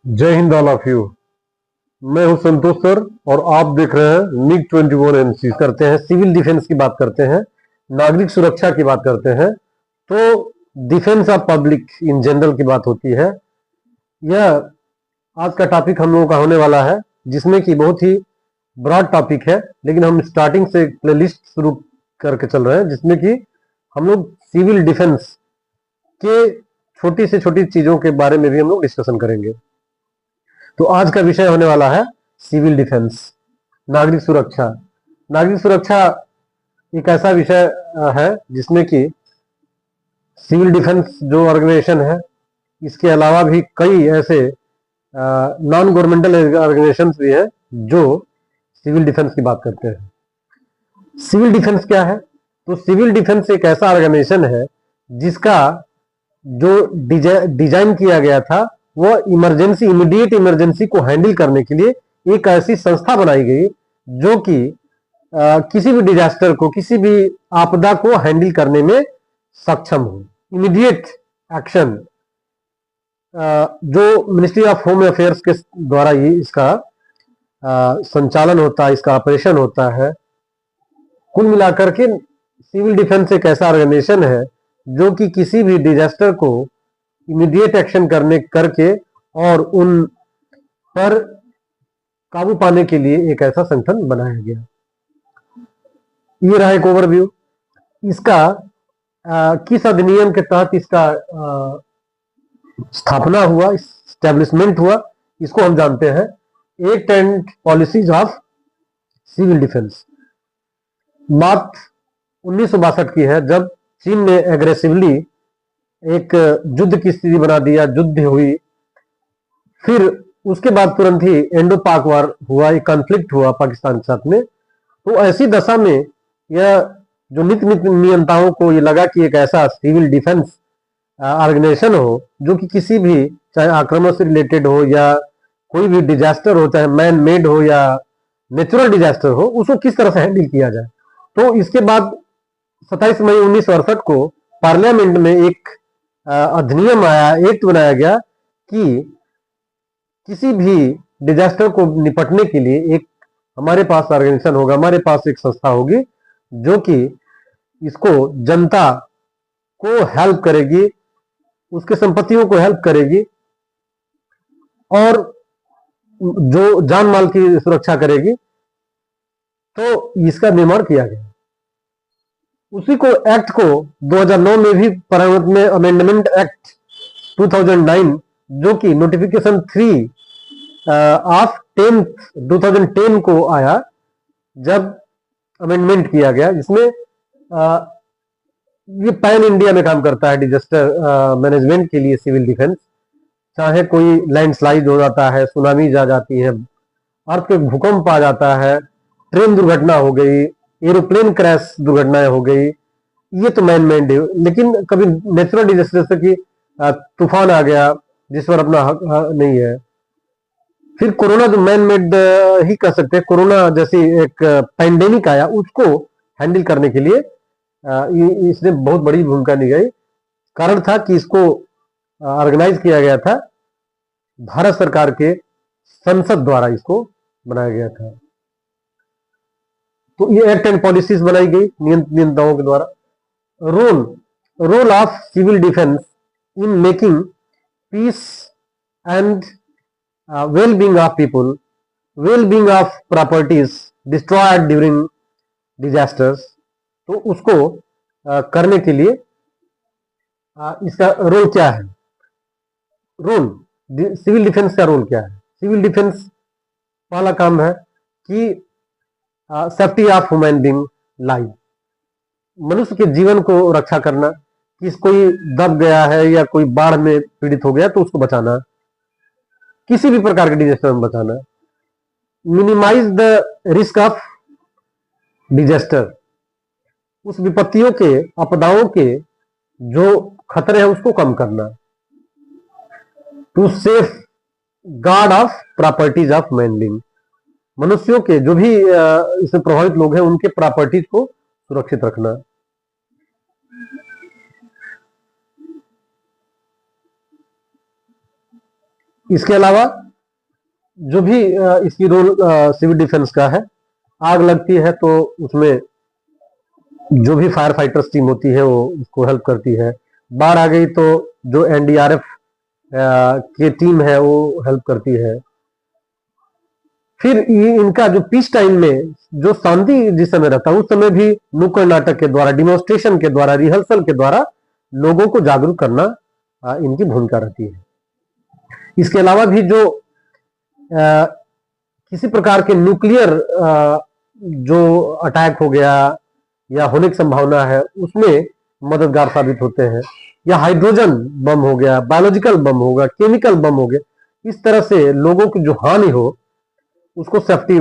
जय Hind all of you. मैं हूं संतोष सर और आप देख रहे हैं मिग 21 एनसी। करते हैं सिविल डिफेंस की बात करते हैं, नागरिक सुरक्षा की बात करते हैं। तो defence of public in general की बात होती है। यह आज का टॉपिक हम लोगों का होने वाला है, जिसमें कि बहुत ही ब्रॉड टॉपिक है, लेकिन हम स्टार्टिंग से एक प्लेलिस्ट शुरू करके चल रहे हैं, जिसमें कि हम लोग सिविल डिफेंस के छोटी से छोटी चीजों के बारे में भी हम लोग डिस्कशन करेंगे। तो आज का विषय होने वाला है सिविल डिफेंस, नागरिक सुरक्षा। नागरिक सुरक्षा एक ऐसा विषय है जिसमें कि सिविल डिफेंस जो ऑर्गेनाइजेशन है, इसके अलावा भी कई ऐसे नॉन गवर्नमेंटल ऑर्गेनाइजेशन भी है जो सिविल डिफेंस की बात करते हैं। सिविल डिफेंस क्या है? तो सिविल डिफेंस एक ऐसा ऑर्गेनाइजेशन है जिसका जो डिजाइन किया गया था वो इमरजेंसी, इमीडिएट इमरजेंसी को हैंडल करने के लिए एक ऐसी संस्था बनाई गई जो कि किसी भी डिजास्टर को, किसी भी आपदा को हैंडल करने में सक्षम हो। इमीडिएट एक्शन जो मिनिस्ट्री ऑफ होम अफेयर्स के द्वारा ही इसका संचालन होता है, इसका ऑपरेशन होता है। कुल मिलाकर के सिविल डिफेंस एक ऐसा ऑर्गेनाइजेशन है जो कि किसी भी डिजास्टर को इमीडिएट एक्शन करके और उन पर काबू पाने के लिए एक ऐसा संगठन बनाया गया। ये रहा एक ओवरव्यू इसका। किस अधिनियम के तहत इसका स्थापना हुआ, स्टैब्लिशमेंट हुआ, इसको हम जानते हैं। Act and policies of civil defence. बात 1962 की है, जब चीन ने एग्रेसिवली एक युद्ध की स्थिति बना दिया, युद्ध हुई। फिर उसके बाद तुरंत ही इंडो पाक वार हुआ, एक कॉन्फ्लिक्ट हुआ पाकिस्तान के साथ में। तो ऐसी दशा में यह जो नीति नियंताओं को ये लगा कि एक ऐसा सिविल डिफेंस ऑर्गेनाइजेशन हो जो कि किसी भी, चाहे आक्रमण से रिलेटेड हो या कोई भी डिजास्टर हो, चाहे मैन मेड हो या नेचुरल डिजास्टर हो, उसको किस तरह से हैंडल किया जाए। तो इसके बाद 27 मई 1968 को पार्लियामेंट में एक अधिनियम आया, एक्ट बनाया गया कि किसी भी डिजास्टर को निपटने के लिए एक हमारे पास ऑर्गेनाइजेशन होगा, हमारे पास एक संस्था होगी जो कि इसको जनता को हेल्प करेगी, उसके संपत्तियों को हेल्प करेगी और जो जान माल की सुरक्षा करेगी। तो इसका निर्माण किया गया। उसी को एक्ट को 2009 में भी पार्लियामेंट में अमेंडमेंट एक्ट 2009, जो कि नोटिफिकेशन 3 ऑफ 2010 को आया, जब अमेंडमेंट किया गया, जिसमें ये पैन इंडिया में काम करता है डिजास्टर मैनेजमेंट के लिए सिविल डिफेंस। चाहे कोई लैंडस्लाइड हो जाता है, सुनामी आ जाती है, अर्थ के भूकंप आ जाता है, ट्रेन दुर्घटना हो गई, एरोप्लेन क्रैश दुर्घटनाएं हो गई, ये तो मैन मेड है। लेकिन कभी नेचुरल डिजास्टर जैसे कि तूफान आ गया जिस पर अपना हक नहीं है। फिर कोरोना जो मैन मेड ही कह सकते हैं, कोरोना जैसी एक पैंडेमिक आया, उसको हैंडल करने के लिए इसने बहुत बड़ी भूमिका निभाई। कारण था कि इसको ऑर्गेनाइज किया गया था भारत सरकार के संसद द्वारा, इसको बनाया गया था। तो ये एक्ट एंड पॉलिसीज बनाई गई नियंताओं के द्वारा। Role of civil defence in making peace and well-being of people, well-being of properties destroyed during disasters। तो उसको करने के लिए इसका रोल क्या है? रोल सिविल डिफेंस का रोल क्या है? सिविल डिफेंस पहला काम है कि safety of human being life, मनुष्य के जीवन को रक्षा करना। कि कोई दब गया है या कोई बाढ़ में पीड़ित हो गया तो उसको बचाना, किसी भी प्रकार के डिजास्टर में बचाना। Minimise the risk of disaster, उस विपत्तियों के, आपदाओं के जो खतरे हैं उसको कम करना। To safeguard of properties of man being, मनुष्यों के जो भी इससे प्रभावित लोग हैं उनके प्रॉपर्टीज को सुरक्षित रखना। इसके अलावा जो भी इसकी रोल सिविल डिफेंस का है, आग लगती है तो उसमें जो भी फायर फाइटर्स टीम होती है वो उसको हेल्प करती है। बाढ़ आ गई तो जो एनडीआरएफ की टीम है वो हेल्प करती है। फिर इनका जो पीस टाइम में जो शांति जिस समय रहता है उस समय भी नुक्कड़ नाटक के द्वारा, डिमोन्स्ट्रेशन के द्वारा, रिहर्सल के द्वारा लोगों को जागरूक करना इनकी भूमिका रहती है। इसके अलावा भी जो किसी प्रकार के न्यूक्लियर जो अटैक हो गया या होने की संभावना है उसमें मददगार साबित होते हैं, या हाइड्रोजन बम हो गया, बायोलॉजिकल बम होगा, केमिकल बम हो गया, इस तरह से लोगों की जो हानि हो उसको सेफ्टी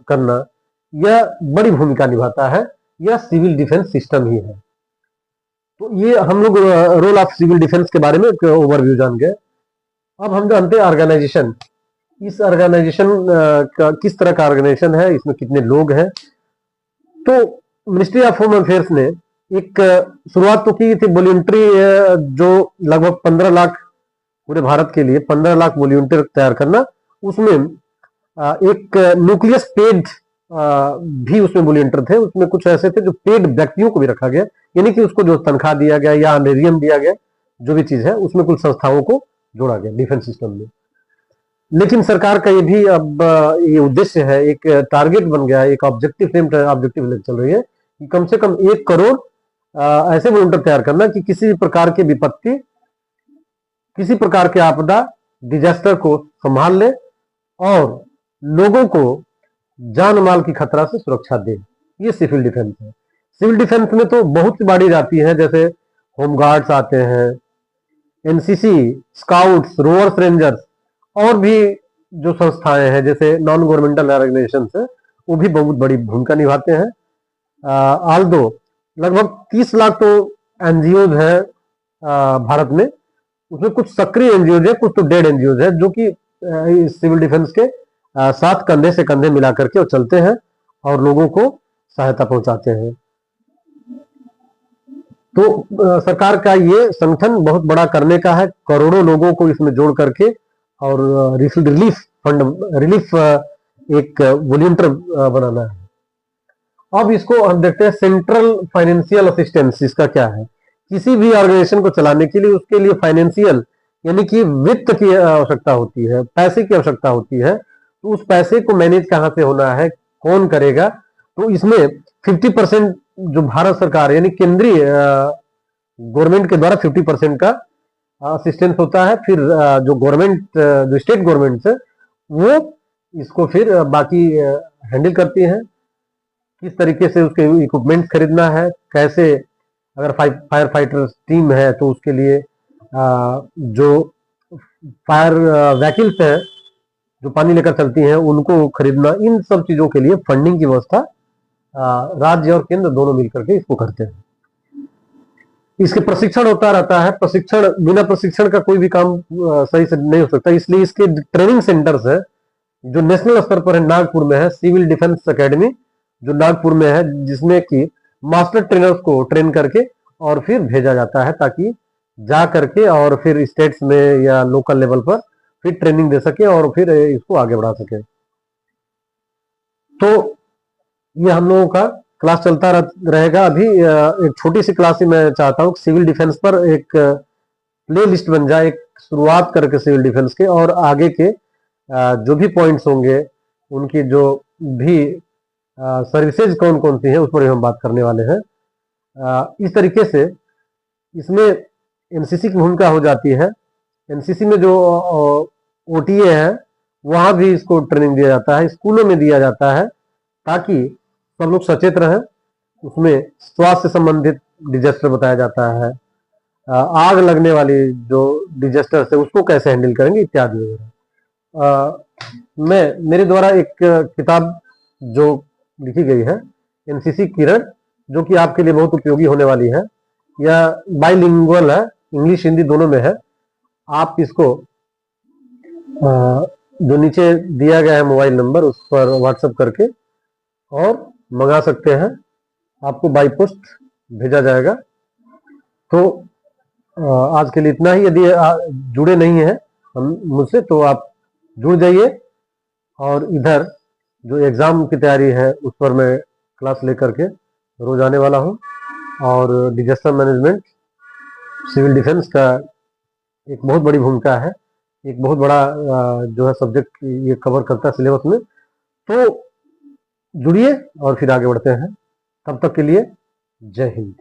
करना, यह बड़ी भूमिका निभाता है। यह सिविल डिफेंस सिस्टम ही है। तो ये हम लोग रोल ऑफ सिविल डिफेंस के बारे में एक ओवरव्यू जान गए। अब हम जानते हैं ऑर्गेनाइजेशन। इस ऑर्गेनाइजेशन का किस तरह का ऑर्गेनाइजेशन है, इसमें कितने लोग हैं। तो मिनिस्ट्री ऑफ होम अफेयर्स ने एक शुरुआत तो की थी वॉलंटरी, जो लगभग 15 लाख पूरे भारत के लिए 15 लाख वॉलंटियर तैयार करना। उसमें एक न्यूक्लियस पेड भी उसमें वॉलंटियर थे। उसमें कुछ ऐसे थे जो पेड व्यक्तियों को भी रखा गया, यानी कि उसको जो तनख्वाह दिया गया या ऑनरेरियम दिया गया, जो भी चीज है उसमें कुछ संस्थाओं को जोड़ा गया डिफेंस सिस्टम में। लेकिन सरकार का ये भी अब ये उद्देश्य है, एक टारगेट बन गया, एक ऑब्जेक्टिव चल रही है कि कम से कम 1 करोड़ ऐसे वॉलंटियर तैयार करना कि किसी प्रकार की विपत्ति, किसी प्रकार की आपदा, डिजास्टर को संभाल ले और लोगों को जान माल की खतरा से सुरक्षा दे। ये सिविल डिफेंस है। सिविल डिफेंस में तो बहुत सी बॉडीज आती हैं, जैसे होमगार्ड्स आते हैं, एनसीसी, स्काउट्स, रोवर्स, रेंजर्स, और भी जो संस्थाएं हैं जैसे नॉन गवर्नमेंटल ऑर्गेनाइजेशन है वो भी बहुत बड़ी भूमिका निभाते हैं। आल्दो लगभग 30 लाख तो एनजीओज है भारत में, उसमें कुछ सक्रिय एनजीओज है, कुछ तो डेड एनजीओज है, जो कि सिविल डिफेंस के साथ कंधे से कंधे मिला करके वो चलते हैं और लोगों को सहायता पहुंचाते हैं। तो सरकार का ये संगठन बहुत बड़ा करने का है, करोड़ों लोगों को इसमें जोड़ करके, और रिलीफ फंड, रिलीफ एक वॉलंटियर बनाना है। अब इसको हम देखते हैं सेंट्रल फाइनेंशियल असिस्टेंस। इसका क्या है? किसी भी ऑर्गेनाइजेशन को चलाने के लिए उसके लिए फाइनेंशियल यानी कि वित्त की आवश्यकता होती है, पैसे की आवश्यकता होती है। तो उस पैसे को मैनेज कहां से होना है, कौन करेगा? तो इसमें 50% जो भारत सरकार यानी केंद्रीय गवर्नमेंट के द्वारा 50% का असिस्टेंस होता है। फिर जो गवर्नमेंट, जो स्टेट गवर्नमेंट है वो इसको फिर बाकी हैंडल करती हैं। किस तरीके से उसके इक्विपमेंट खरीदना है, कैसे, अगर फायर फाइटर टीम है तो उसके लिए जो फायर व्हीकल्स है जो पानी लेकर चलती हैं उनको खरीदना, इन सब चीजों के लिए फंडिंग की व्यवस्था राज्य और केंद्र दोनों मिलकर के इसको करते हैं। इसके प्रशिक्षण होता रहता है। प्रशिक्षण, बिना प्रशिक्षण का कोई भी काम सही से नहीं हो सकता, इसलिए इसके ट्रेनिंग सेंटर्स है जो नेशनल स्तर पर है। नागपुर में है सिविल डिफेंस एकेडमी, जो नागपुर में है, जिसमें कि मास्टर ट्रेनर्स को ट्रेन करके और फिर भेजा जाता है ताकि जा करके और फिर स्टेट्स में या लोकल लेवल पर फिर ट्रेनिंग दे सके और फिर इसको आगे बढ़ा सके। तो ये हम लोगों का क्लास चलता रहेगा। अभी एक छोटी सी क्लास ही मैं चाहता हूँ सिविल डिफेंस पर एक प्ले लिस्ट बन जाए, एक शुरुआत करके सिविल डिफेंस के, और आगे के जो भी पॉइंट्स होंगे उनकी जो भी सर्विसेज कौन कौन सी हैं उस पर हम बात करने वाले हैं। इस तरीके से इसमें एनसीसी की भूमिका हो जाती है। एनसीसी में जो ओटीए है वहां भी इसको ट्रेनिंग दिया जाता है, स्कूलों में दिया जाता है ताकि सब लोग सचेत रहें। उसमें स्वास्थ्य से संबंधित डिजास्टर बताया जाता है, आग लगने वाली जो डिजास्टर है उसको कैसे हैंडल करेंगे इत्यादि वगैरह। मेरे द्वारा एक किताब जो लिखी गई है एनसीसी किरण, जो कि आपके लिए बहुत उपयोगी होने वाली है। यह बाइलिंगुअल है, इंग्लिश हिंदी दोनों में है। आप इसको जो नीचे दिया गया है मोबाइल नंबर उस पर व्हाट्सएप करके और मंगा सकते हैं, आपको बाई पोस्ट भेजा जाएगा। तो आज के लिए इतना ही। यदि जुड़े नहीं हैं हम मुझसे, तो आप जुड़ जाइए। और इधर जो एग्ज़ाम की तैयारी है उस पर मैं क्लास लेकर के रोज आने वाला हूँ। और डिजास्टर मैनेजमेंट सिविल डिफेंस का एक बहुत बड़ी भूमिका है, एक बहुत बड़ा जो है सब्जेक्ट ये कवर करता है सिलेबस में। तो जुड़िए और फिर आगे बढ़ते हैं। तब तक के लिए जय हिंद।